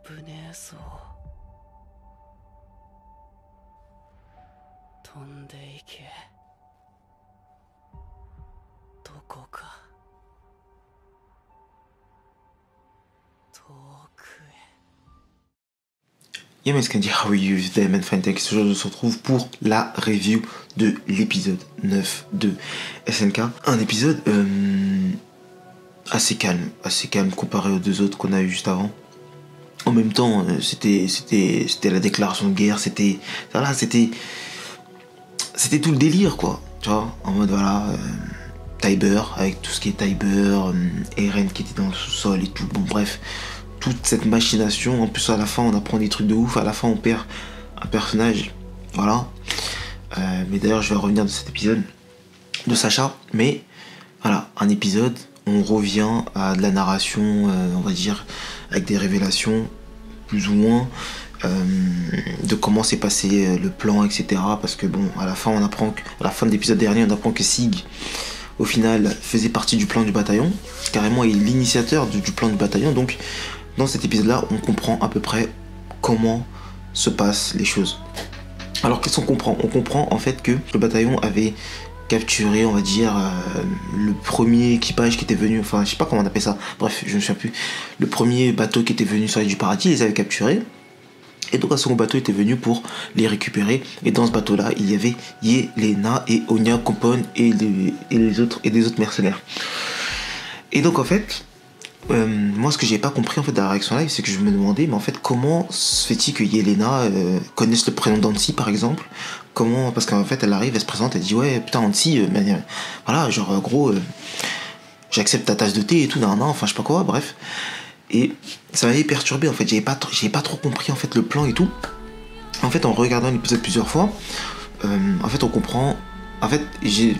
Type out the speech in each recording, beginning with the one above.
危ねえぞ。飛んでいけ。どこか遠くへ。Yo, mais Scandi, how are you today, man? Fine, thanks. Aujourd'hui, on se retrouve pour la review de l'épisode 9 de SNK. Un épisode assez calme comparé aux deux autres qu'on a eu juste avant. En même temps, c'était la déclaration de guerre, c'était tout le délire, quoi. Tu vois, en mode voilà, Tiber, avec tout ce qui est Tiber, Eren qui était dans le sous-sol et tout. Bon, bref, toute cette machination. En plus, à la fin, on apprend des trucs de ouf. À la fin, on perd un personnage. Voilà. Mais d'ailleurs, je vais revenir de cet épisode de Sacha. Mais voilà, un épisode. On revient à de la narration, on va dire, avec des révélations, plus ou moins, de comment s'est passé le plan, etc. Parce que bon, à la fin, à la fin de l'épisode dernier, on apprend que Sig, au final, faisait partie du plan du bataillon. Carrément, il est l'initiateur du plan du bataillon. Donc, dans cet épisode-là, on comprend à peu près comment se passent les choses. Alors, qu'est-ce qu'on comprend ? On comprend en fait que le bataillon avait capturé, on va dire, le premier équipage qui était venu, enfin, je sais pas comment on appelle ça, bref, je ne me souviens plus. Le premier bateau qui était venu sur l'île du paradis, ils les avaient capturés. Et donc un second bateau était venu pour les récupérer. Et dans ce bateau-là, il y avait Yelena et Onya Compone et des autres mercenaires. Et donc en fait, moi ce que j'ai pas compris en fait dans la réaction live, c'est que je me demandais, mais en fait comment se fait-il que Yelena connaisse le prénom d'Annecy par exemple ? Comment, parce qu'en fait elle arrive, elle se présente, elle dit ouais putain Annecy, voilà genre gros, j'accepte ta tasse de thé et tout, non, enfin je sais pas quoi, bref. Et ça m'avait perturbé en fait, j'avais pas trop compris en fait le plan et tout. En fait en regardant l'épisode plusieurs fois, en fait on comprend. En fait j'ai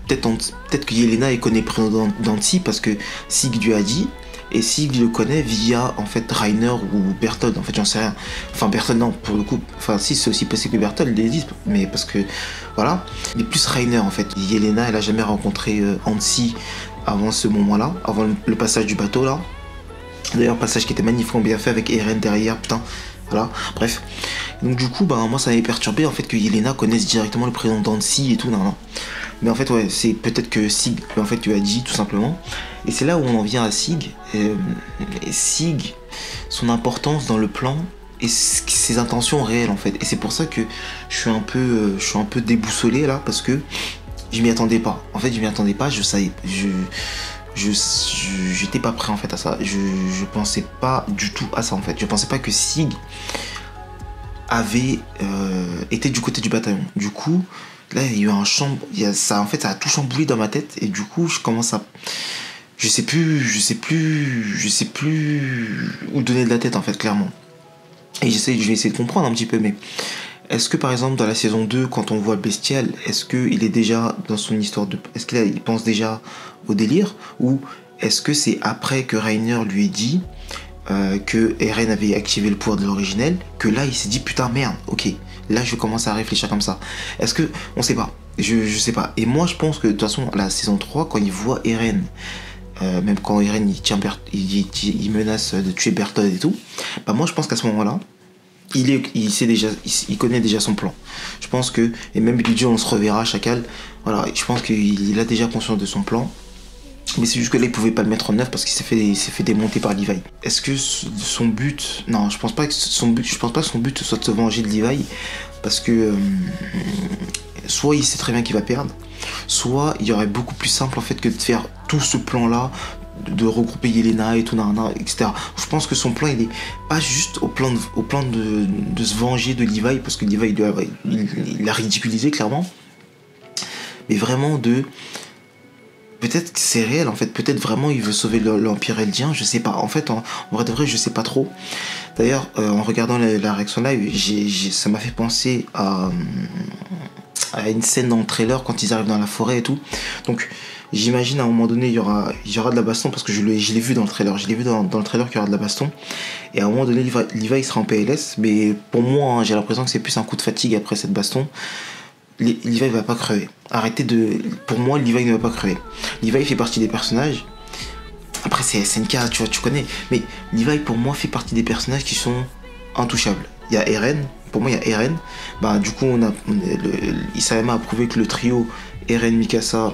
peut-être que Yelena elle connaît le prénom d'Annecy parce que Sig lui a dit. Et Sig le connaît via en fait Reiner ou Berthold, en fait j'en sais rien. Enfin Berthold non pour le coup, enfin si c'est aussi possible que Berthold les dise, mais parce que voilà. Mais plus Reiner en fait. Yelena elle a jamais rencontré Annecy avant ce moment-là, avant le passage du bateau là. D'ailleurs passage qui était magnifiquement bien fait avec Eren derrière, putain. Voilà, bref. Donc du coup, moi ça m'avait perturbé en fait que Yelena connaisse directement le prénom d'Annecy et tout, non. Mais en fait ouais, c'est peut-être que Sig en fait lui a dit tout simplement. Et c'est là où on en vient à Sig. Et Sig, son importance dans le plan et ses intentions réelles en fait. Et c'est pour ça que je suis un peu déboussolé là parce que je m'y attendais pas. En fait je m'y attendais pas, je savais, j'étais pas prêt en fait à ça. Je pensais pas du tout à ça en fait. Je pensais pas que Sig avait été du côté du bataillon. Du coup, là il y a eu un ça a tout chamboulé dans ma tête et du coup je commence à je sais plus où donner de la tête en fait clairement. Et je vais essayer de comprendre un petit peu, mais est-ce que par exemple dans la saison 2 quand on voit le bestial, est-ce qu'il est déjà dans son histoire est-ce qu'il pense déjà au délire ou est-ce que c'est après que Reiner lui ait dit que Eren avait activé le pouvoir de l'originel que là il s'est dit putain merde, ok, là je vais commencer à réfléchir comme ça. Est-ce que on sait pas, je sais pas. Et moi je pense que de toute façon la saison 3 quand il voit Eren, même quand Eren il menace de tuer Berthold et tout, moi je pense qu'à ce moment-là il connaît déjà son plan. Je pense que, et même il lui dit on se reverra chacal, voilà, je pense qu'il a déjà conscience de son plan. Mais c'est juste que là il pouvait pas le mettre en œuvre parce qu'il s'est fait démonter par Levi. Est-ce que son but, non, je pense pas que son but soit de se venger de Levi parce que soit il sait très bien qu'il va perdre, soit il y aurait beaucoup plus simple en fait que de faire tout ce plan là, de regrouper Yelena et tout, etc. Je pense que son plan il est pas juste au plan de se venger de Levi parce que Levi il l'a ridiculisé clairement, mais vraiment peut-être que c'est réel en fait, peut-être vraiment il veut sauver l'Empire Eldien, je sais pas. En fait, en vrai de vrai, je sais pas trop. D'ailleurs, en regardant la réaction live, ça m'a fait penser à une scène dans le trailer quand ils arrivent dans la forêt et tout. Donc, j'imagine à un moment donné, il y aura de la baston parce que je l'ai vu dans le trailer. Je l'ai vu dans le trailer qu'il y aura de la baston. Et à un moment donné, Levi sera en PLS, mais pour moi, j'ai l'impression que c'est plus un coup de fatigue après cette baston. Levi va pas crever. Pour moi, Levi ne va pas crever. Levi fait partie des personnages Après, c'est SNK, tu vois, tu connais. Mais Levi, pour moi, fait partie des personnages qui sont intouchables. Il y a Eren, pour moi, il y a Eren. Bah, du coup, Isayama a prouvé que le trio Eren, Mikasa,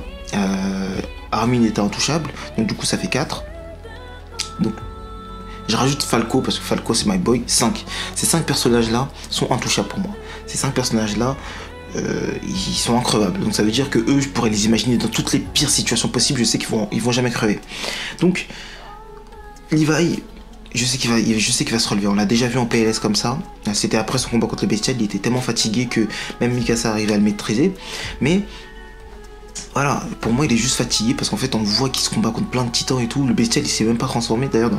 Armin était intouchable. Donc, du coup, ça fait 4. Donc, je rajoute Falco, parce que Falco, c'est my boy. 5. Ces 5 personnages-là sont intouchables pour moi. Ces 5 personnages-là, ils sont increvables. Donc, ça veut dire que eux, je pourrais les imaginer dans toutes les pires situations possibles. Je sais qu'ils vont jamais crever. Donc, Levi, je sais qu'il va se relever. On l'a déjà vu en PLS comme ça. C'était après son combat contre le bestial. Il était tellement fatigué que même Mikasa arrivait à le maîtriser. Mais voilà, pour moi, il est juste fatigué parce qu'en fait, on voit qu'il se combat contre plein de titans et tout. Le bestial, il s'est même pas transformé. D'ailleurs,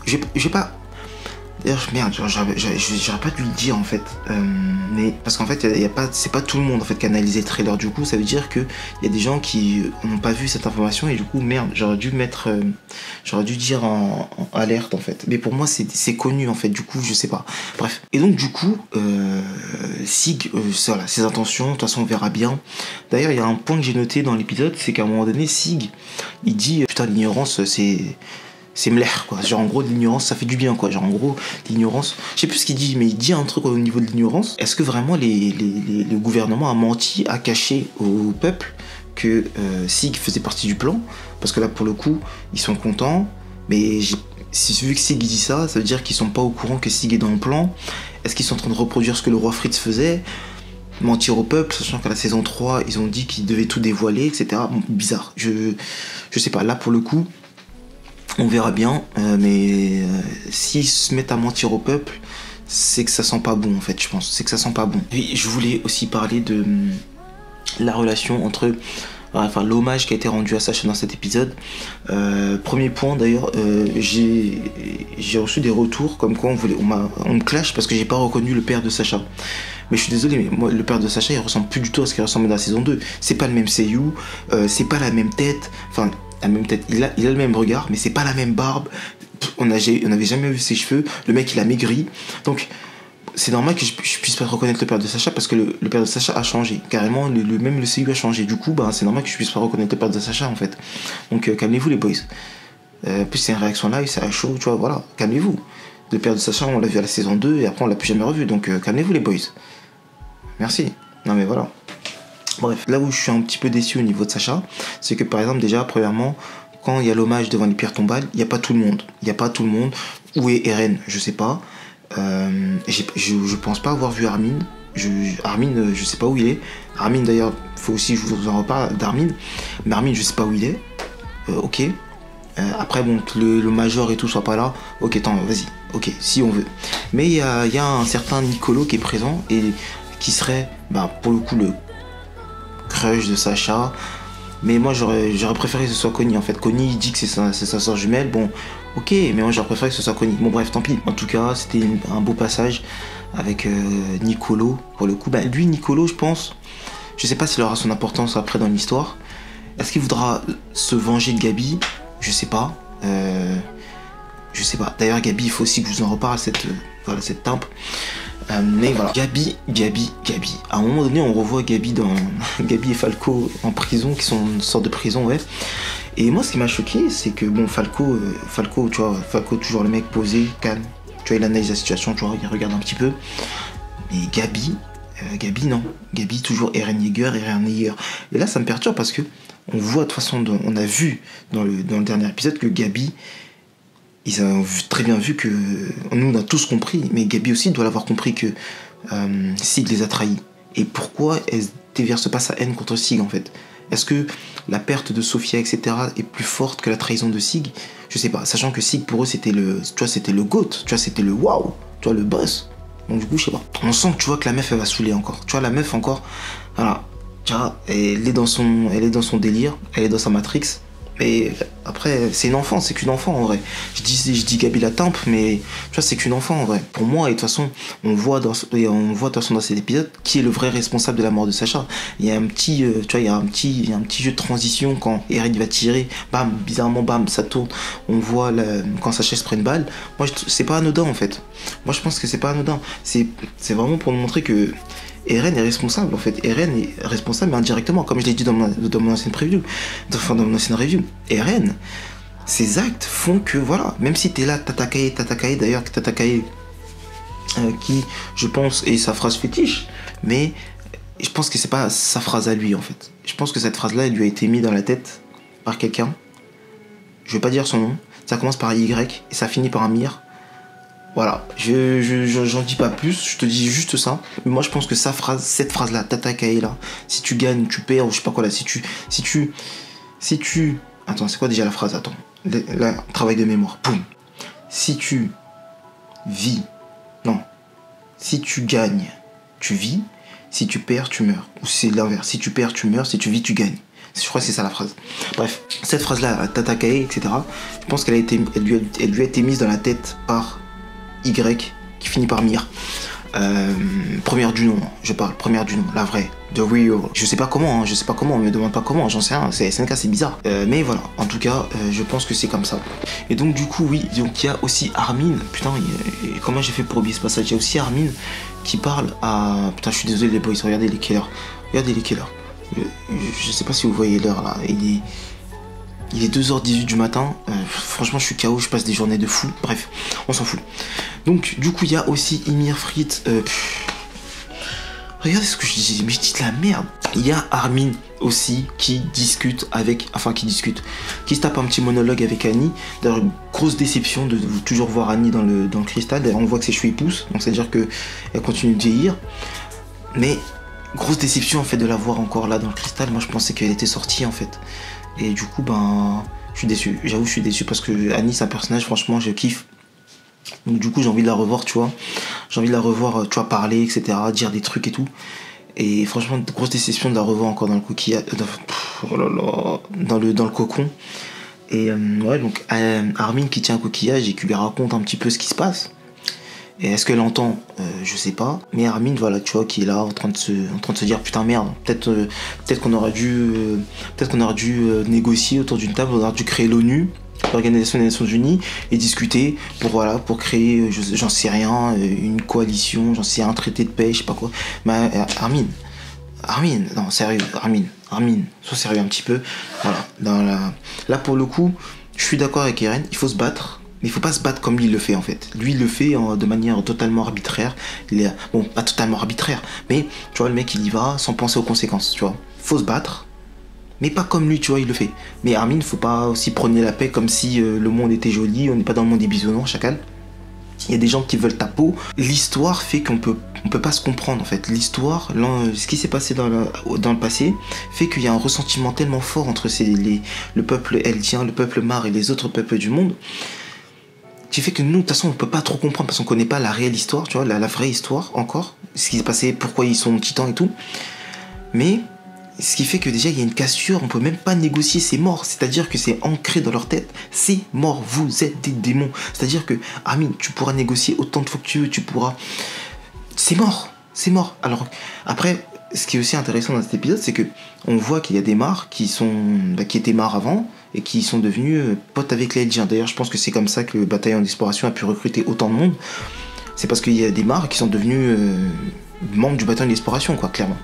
j'ai pas. D'ailleurs, merde, j'aurais pas dû le dire en fait. Mais parce qu'en fait, c'est pas tout le monde en fait qui a analysé le trailer. Du coup, ça veut dire qu'il y a des gens qui n'ont pas vu cette information et du coup, merde, j'aurais dû dire en alerte en fait. Mais pour moi, c'est connu en fait. Du coup, je sais pas. Bref. Et donc, du coup, Sig, voilà, ses intentions. De toute façon, on verra bien. D'ailleurs, il y a un point que j'ai noté dans l'épisode, c'est qu'à un moment donné, Sig, il dit putain, l'ignorance, c'est mlèr quoi, genre en gros l'ignorance ça fait du bien quoi, genre en gros l'ignorance, je sais plus ce qu'il dit mais il dit un truc au niveau de l'ignorance. Est-ce que vraiment le gouvernement a menti, a caché au peuple que Sig faisait partie du plan? Parce que là pour le coup ils sont contents, mais vu que Sig dit ça, ça veut dire qu'ils sont pas au courant que Sig est dans le plan. Est-ce qu'ils sont en train de reproduire ce que le roi Fritz faisait, mentir au peuple, sachant qu'à la saison 3 ils ont dit qu'ils devaient tout dévoiler, etc. Bon, bizarre, je sais pas, là pour le coup on verra bien, mais s'ils se mettent à mentir au peuple, c'est que ça sent pas bon en fait, je pense. C'est que ça sent pas bon. Et je voulais aussi parler de la relation entre... Enfin, l'hommage qui a été rendu à Sacha dans cet épisode. Premier point d'ailleurs, j'ai reçu des retours comme quoi on me clash parce que j'ai pas reconnu le père de Sacha. Mais je suis désolé, mais moi le père de Sacha il ressemble plus du tout à ce qu'il ressemblait dans la saison 2. C'est pas le même seiyuu, c'est pas la même tête, enfin la même tête, il a le même regard, mais c'est pas la même barbe. On n'avait jamais vu ses cheveux, le mec il a maigri. Donc c'est normal que je puisse pas reconnaître le père de Sacha parce que le père de Sacha a changé. Carrément, même le seiyuu a changé. Du coup, bah, c'est normal que je puisse pas reconnaître le père de Sacha en fait. Donc calmez-vous les boys. En plus c'est une réaction live, c'est à chaud, tu vois, voilà, calmez-vous. Le père de Sacha on l'a vu à la saison 2 et après on l'a plus jamais revu. Donc calmez-vous les boys. Merci. Non mais voilà. Bref, là où je suis un petit peu déçu au niveau de Sacha, c'est que par exemple déjà, premièrement, quand il y a l'hommage devant les pierres tombales, il n'y a pas tout le monde. Il n'y a pas tout le monde. Où est Eren? Je sais pas. Je pense pas avoir vu Armin. Armin, je sais pas où il est. Armin d'ailleurs, faut aussi que je vous en reparle d'Armin. Mais Armin, je sais pas où il est. Ok. Après bon, que le major et tout soit pas là. Ok, attends, vas-y. Ok, si on veut. Mais il y a un certain Nicolo qui est présent et qui serait, bah, pour le coup, le crush de Sacha. Mais moi j'aurais préféré que ce soit Connie en fait. Connie il dit que c'est sa soeur jumelle, bon ok, mais moi j'aurais préféré que ce soit Connie. Bon bref, tant pis. En tout cas c'était un beau passage avec Nicolo pour le coup. Bah lui Nicolo je pense, je sais pas s'il aura son importance après dans l'histoire. Est-ce qu'il voudra se venger de Gabi? Je sais pas. Je sais pas. D'ailleurs Gabi il faut aussi que je vous en reparle, cette timpe. Mais voilà, Gabi. À un moment donné, on revoit Gabi et Falco en prison, qui sont une sorte de prison, ouais. Et moi, ce qui m'a choqué, c'est que bon, Falco, tu vois, Falco toujours le mec posé, calme. Tu vois, il analyse la situation, tu vois, il regarde un petit peu. Mais Gabi non. Gabi toujours Eren Yeager. Et là, ça me perturbe parce que on voit de toute façon, on a vu dans le dernier épisode que Gabi. Ils ont très bien vu que nous on a tous compris, mais Gabi aussi doit l'avoir compris que Sig les a trahis. Et pourquoi elle déverse pas sa haine contre Sig en fait? Est-ce que la perte de Sophia etc est plus forte que la trahison de Sig? Je sais pas, sachant que Sig pour eux c'était le GOAT, tu vois, c'était le waouh, tu vois, le boss. Donc du coup je sais pas. On sent que tu vois que la meuf elle va saouler encore. Tu vois la meuf encore, voilà, tu vois, elle est dans son délire, elle est dans sa Matrix. Mais après, c'est une enfant, c'est qu'une enfant en vrai. Je dis Gabi la timpe, mais tu vois, c'est qu'une enfant en vrai. Pour moi, et de toute façon, on voit de toute façon dans cet épisode qui est le vrai responsable de la mort de Sacha. Il y a un petit, tu vois, il y a un petit jeu de transition quand Eren va tirer, bam, bizarrement, bam, ça tourne. On voit quand Sacha se prend une balle. Moi, c'est pas anodin en fait. Moi, je pense que c'est pas anodin. C'est vraiment pour nous montrer que Eren est responsable en fait. Eren est responsable mais indirectement, comme je l'ai dit dans mon ancienne preview, dans mon ancienne review. Eren, ces actes font que, voilà, même si t'es là, Tatakae, d'ailleurs, Tatakae, qui, je pense, est sa phrase fétiche, mais je pense que c'est pas sa phrase à lui, en fait. Je pense que cette phrase-là, elle lui a été mise dans la tête par quelqu'un. Je vais pas dire son nom. Ça commence par un Y et ça finit par un Mir. Voilà, j'en dis pas plus, je te dis juste ça. Mais moi, je pense que cette phrase-là, Tatakae, là, si tu gagnes, tu perds, ou je sais pas quoi, là, si tu... Attends, c'est quoi déjà la phrase? Attends. Là, travail de mémoire. Boum. Si tu vis... Non. Si tu gagnes, tu vis. Si tu perds, tu meurs. Ou c'est l'inverse. Si tu perds, tu meurs. Si tu vis, tu gagnes. Je crois que c'est ça la phrase. Bref, cette phrase-là, Tatakae, etc., je pense qu'elle lui a été mise dans la tête par Y, qui finit par Mir. Première du nom, je parle, première du nom, la vraie, The Real. Je sais pas comment, on me demande pas comment, j'en sais rien, c'est SNK, c'est bizarre. Mais voilà, en tout cas, je pense que c'est comme ça. Et donc du coup, oui, donc il y a aussi Armin, putain, comment j'ai fait pour oublier ce passage? Il y a aussi Armin qui parle à... Putain, je suis désolé les boys, regardez les killers. Je sais pas si vous voyez l'heure là, il est 2h18 du matin, franchement je suis KO, je passe des journées de fou, bref, on s'en fout. Donc du coup il y a aussi Ymir Fritz, regardez ce que je dis, mais je dis de la merde. Il y a Armin aussi qui se tape un petit monologue avec Annie. D'ailleurs, une grosse déception de toujours voir Annie dans le cristal. D'ailleurs on voit que ses cheveux ils poussent, donc c'est à dire qu'elle continue de vieillir. Mais grosse déception en fait de la voir encore là dans le cristal. Moi je pensais qu'elle était sortie en fait. Et du coup ben je suis déçu. J'avoue je suis déçu parce que Annie c'est un personnage franchement je kiffe. Donc du coup j'ai envie de la revoir tu vois. J'ai envie de la revoir tu vois parler etc. Dire des trucs et tout. Et franchement grosse déception de la revoir encore dans le coquillage. Dans le cocon. Et ouais donc Armin qui tient un coquillage et qui lui raconte un petit peu ce qui se passe. Et est-ce qu'elle entend je sais pas. Mais Armin, voilà, tu vois, qui est là en train de se dire putain merde, peut-être qu'on aurait dû négocier autour d'une table, on aurait dû créer l'ONU, l'Organisation des Nations Unies, et discuter pour créer, j'en sais rien, une coalition, j'en sais rien, un traité de paix, je sais pas quoi. Mais Armin, non sérieux, Armin, sois sérieux un petit peu. Voilà, là pour le coup, je suis d'accord avec Eren, il faut se battre. Mais il faut pas se battre comme lui il le fait en fait. Lui il le fait de manière totalement arbitraire. Bon, pas totalement arbitraire, mais tu vois le mec il y va sans penser aux conséquences, tu vois. Faut se battre, mais pas comme lui, tu vois, il le fait. Mais Armin, faut pas aussi prôner la paix comme si le monde était joli, on n'est pas dans le monde des bisounours, chacal. Il y a des gens qui veulent ta peau. L'histoire fait qu'on peut pas se comprendre en fait. L'histoire, ce qui s'est passé dans le passé, fait qu'il y a un ressentiment tellement fort entre le peuple eldien, le peuple Mar et les autres peuples du monde, qui fait que nous, de toute façon, on peut pas trop comprendre parce qu'on connaît pas la réelle histoire, tu vois, la vraie histoire encore, ce qui s'est passé, pourquoi ils sont titans et tout. Mais ce qui fait que déjà il y a une cassure, on peut même pas négocier, c'est mort, c'est-à-dire que c'est ancré dans leur tête, c'est mort, vous êtes des démons. C'est-à-dire que Armin, tu pourras négocier autant de fois que tu veux, tu pourras, c'est mort. Alors après, ce qui est aussi intéressant dans cet épisode, c'est que on voit qu'il y a des Mars qui étaient Mars avant et qui sont devenus potes avec les Eldiens. D'ailleurs, je pense que c'est comme ça que le bataillon d'exploration a pu recruter autant de monde. C'est parce qu'il y a des Mars qui sont devenus membres du bataillon d'exploration, quoi, clairement.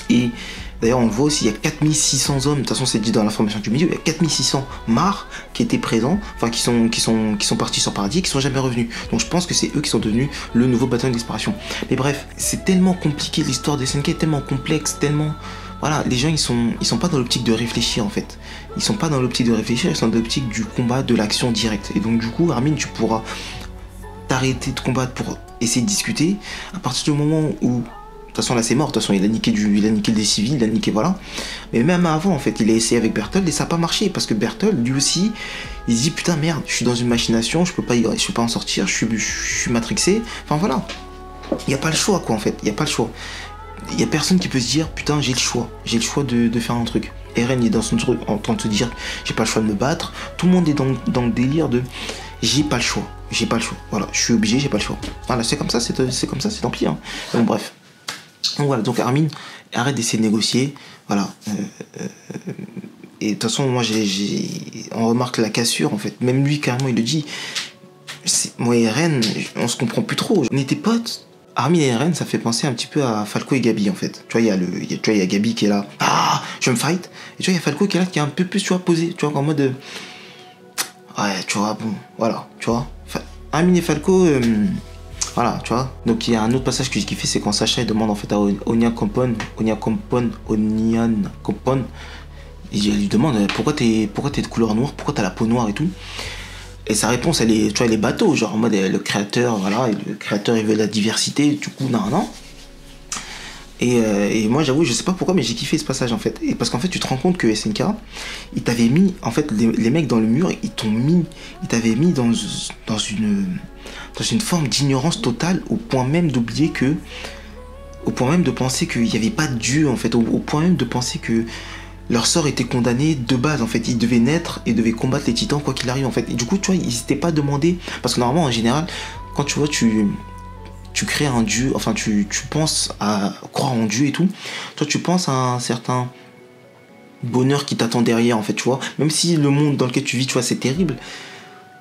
Et d'ailleurs, on le voit aussi, il y a 4600 hommes, de toute façon c'est dit dans l'information du milieu, il y a 4600 Mars qui étaient présents, enfin qui sont partis sur Paradis et qui sont jamais revenus. Donc je pense que c'est eux qui sont devenus le nouveau bataillon d'exploration. Mais bref, c'est tellement compliqué, l'histoire des SNK est tellement complexe, tellement... Voilà, les gens ils sont pas dans l'optique de réfléchir en fait. Ils sont pas dans l'optique de réfléchir, ils sont dans l'optique du combat, de l'action directe. Et donc du coup, Armin, tu pourras t'arrêter de combattre pour essayer de discuter à partir du moment où... De toute façon là c'est mort, de toute façon il a niqué des civils, il a niqué voilà. Mais même avant en fait, il a essayé avec Berthold et ça n'a pas marché parce que Berthold lui aussi, il se dit putain merde, je suis dans une machination, je peux pas en sortir, je suis matrixé. Enfin voilà, il n'y a pas le choix quoi en fait, il n'y a pas le choix. Il n'y a personne qui peut se dire putain j'ai le choix de faire un truc. Eren il est dans son truc en train de se dire j'ai pas le choix de me battre, tout le monde est dans le délire de j'ai pas le choix, voilà, je suis obligé, j'ai pas le choix. Voilà, c'est comme ça, c'est tant pis hein. Donc bref. Donc voilà, donc Armin, arrête d'essayer de négocier, voilà. Et de toute façon, moi, on remarque la cassure, en fait. Même lui, carrément, il le dit. Moi et Eren, on se comprend plus trop. On était potes. Armin et Eren, ça fait penser un petit peu à Falco et Gabi, en fait. Tu vois, il y a Gabi qui est là, ah, je me fight. Et tu vois, il y a Falco qui est là, qui est un peu plus, tu vois, posé, tu vois, en mode... Ouais, tu vois, bon, voilà, tu vois. Amine et Falco, voilà, tu vois. Donc il y a un autre passage que j'ai kiffé, c'est quand Sacha il demande en fait à Onion Compon, il lui demande pourquoi t'es de couleur noire, pourquoi t'as la peau noire et tout. Et sa réponse, elle est, tu vois, elle est bateau, genre en mode le créateur, voilà, et le créateur il veut la diversité, du coup, non. Et moi j'avoue, je sais pas pourquoi, mais j'ai kiffé ce passage en fait. Et parce qu'en fait, tu te rends compte que SNK, ils t'avaient mis, en fait, les mecs dans le mur, ils t'avaient mis dans une forme d'ignorance totale, au point même d'oublier que, au point même de penser qu'il n'y avait pas de Dieu en fait, au point même de penser que leur sort était condamné de base en fait. Ils devaient naître et devaient combattre les titans quoi qu'il arrive en fait. Et du coup, tu vois, ils s'étaient pas demandé, parce que normalement en général, quand tu vois, tu crées un dieu, enfin tu penses à croire en Dieu et tout, toi tu penses à un certain bonheur qui t'attend derrière en fait, tu vois, même si le monde dans lequel tu vis, tu vois, c'est terrible,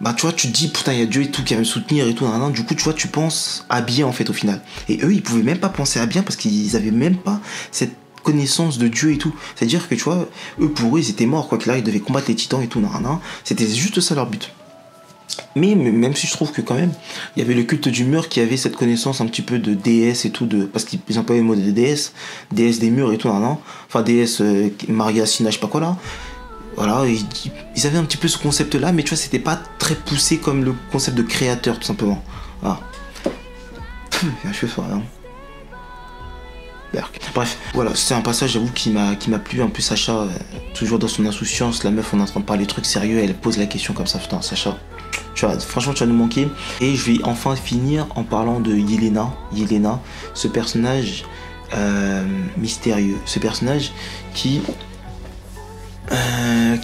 bah tu vois, tu te dis putain, il y a Dieu et tout qui va me soutenir et tout, du coup tu vois, tu penses à bien en fait au final. Et eux, ils pouvaient même pas penser à bien parce qu'ils avaient même pas cette connaissance de Dieu et tout. C'est à dire que tu vois, eux, pour eux, ils étaient morts quoi qu'il arrive, ils devaient combattre les titans et tout, c'était juste ça leur but. Mais même si je trouve que quand même, il y avait le culte du mur qui avait cette connaissance un petit peu de déesse et tout, parce qu'ils employaient le mot de déesse des murs et tout, enfin déesse Maria Sina, je sais pas quoi là. Voilà, ils avaient un petit peu ce concept là, mais tu vois, c'était pas très poussé comme le concept de créateur tout simplement. Voilà. Je fais ça, hein. Bref, voilà, c'est un passage, j'avoue, qui m'a plu. En plus, Sacha, toujours dans son insouciance, la meuf, on est en train de parler de trucs sérieux, elle pose la question comme ça, putain, Sacha, tu vois, franchement, tu vas nous manquer. Et je vais enfin finir en parlant de Yelena, ce personnage mystérieux, ce personnage qui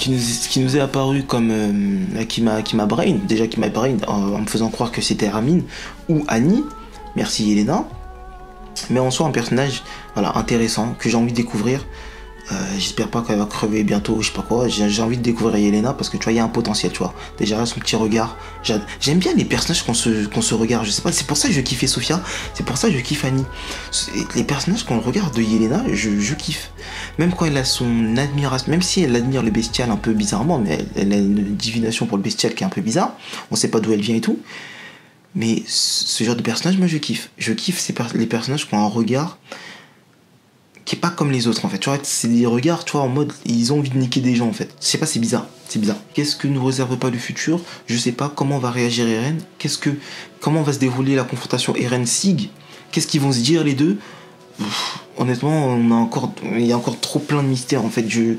nous est apparu comme qui m'a brain en me faisant croire que c'était Ramin ou Annie. Merci Yelena. Mais en soi, un personnage, voilà, intéressant, que j'ai envie de découvrir. J'espère pas qu'elle va crever bientôt, je sais pas quoi. J'ai envie de découvrir Yelena parce que tu vois, il y a un potentiel, tu vois. Déjà, son petit regard. J'aime bien les personnages qu'on se regarde, je sais pas. C'est pour ça que je kiffais Sophia, c'est pour ça que je kiffe Annie. Les personnages qu'on regarde de Yelena, je kiffe. Même quand elle a son admiration, même si elle admire le bestial un peu bizarrement, mais elle a une divination pour le bestial qui est un peu bizarre. On sait pas d'où elle vient et tout. Mais ce genre de personnage, moi je kiffe. Je kiffe les personnages qui ont un regard qui est pas comme les autres en fait. Tu vois, c'est des regards, tu vois, en mode ils ont envie de niquer des gens en fait. Je sais pas, c'est bizarre. Qu'est-ce que nous réserve pas le futur? Je sais pas comment va réagir Eren. Comment va se dérouler la confrontation Eren-Sig? Qu'est-ce qu'ils vont se dire les deux? Honnêtement, il y a encore trop plein de mystères en fait. Je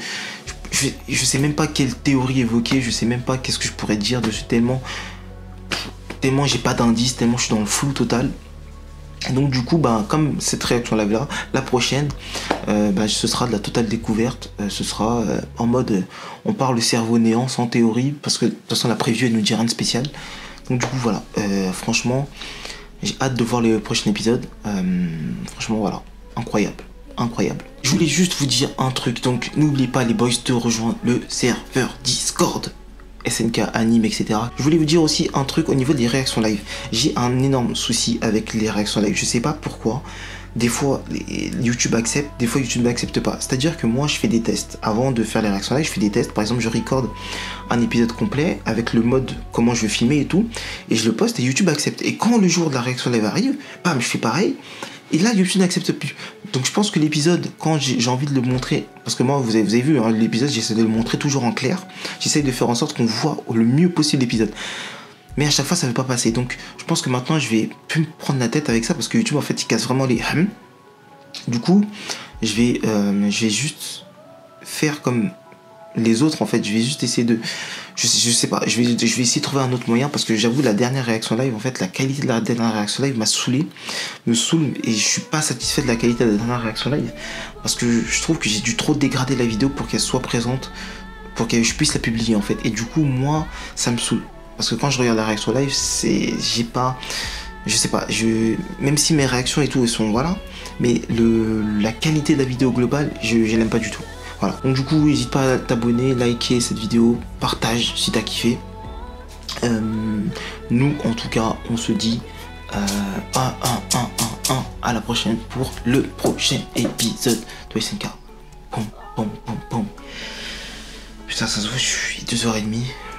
sais même pas quelle théorie évoquer. Je sais même pas qu'est-ce que je pourrais dire dessus tellement j'ai pas d'indice, tellement je suis dans le flou total. Et donc du coup, comme cette réaction là, la prochaine, ce sera de la totale découverte. Ce sera en mode, on part le cerveau néant sans théorie, parce que de toute façon la preview elle nous dit rien de spécial. Donc du coup voilà, franchement, j'ai hâte de voir le prochain épisode. Franchement voilà, incroyable. Je voulais juste vous dire un truc, donc n'oubliez pas les boys de rejoindre le serveur Discord. SNK, anime, etc. Je voulais vous dire aussi un truc au niveau des réactions live. J'ai un énorme souci avec les réactions live. Je sais pas pourquoi. Des fois, YouTube accepte, des fois YouTube n'accepte pas. C'est-à-dire que moi, je fais des tests. Avant de faire les réactions live, je fais des tests. Par exemple, je record un épisode complet avec le mode comment je veux filmer et tout. Et je le poste et YouTube accepte. Et quand le jour de la réaction live arrive, bam, je fais pareil. Et là, YouTube n'accepte plus. Donc je pense que l'épisode, quand j'ai envie de le montrer, parce que moi, vous avez vu, hein, l'épisode, j'essaie de le montrer toujours en clair. J'essaie de faire en sorte qu'on voit le mieux possible l'épisode. Mais à chaque fois, ça ne veut pas passer. Donc je pense que maintenant, je vais plus me prendre la tête avec ça, parce que YouTube, en fait, il casse vraiment les... Du coup, je vais juste faire comme les autres, en fait. Je vais juste essayer de... Je sais pas, je vais essayer de trouver un autre moyen, parce que j'avoue, la dernière réaction live, en fait, la qualité de la dernière réaction live me saoule, et je suis pas satisfait de la qualité de la dernière réaction live, parce que je trouve que j'ai dû trop dégrader la vidéo pour qu'elle soit présente, pour que je puisse la publier, en fait. Et du coup, moi, ça me saoule, parce que quand je regarde la réaction live, je sais pas, même si mes réactions et tout, elles sont, voilà, mais la qualité de la vidéo globale, je l'aime pas du tout. Voilà, donc du coup, n'hésite pas à t'abonner, liker cette vidéo, partage si t'as kiffé. Nous, en tout cas, on se dit à la prochaine pour le prochain épisode de SNK. Pom. Putain, ça se voit, je suis 2h30.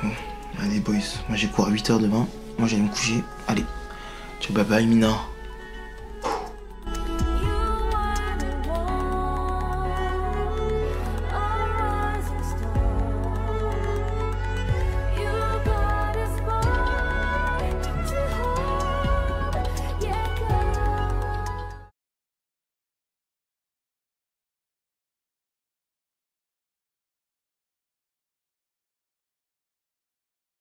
Bon, Allez boys, moi j'ai cours à 8h demain. Moi j'allais me coucher. Allez. Ciao bye bye Mina.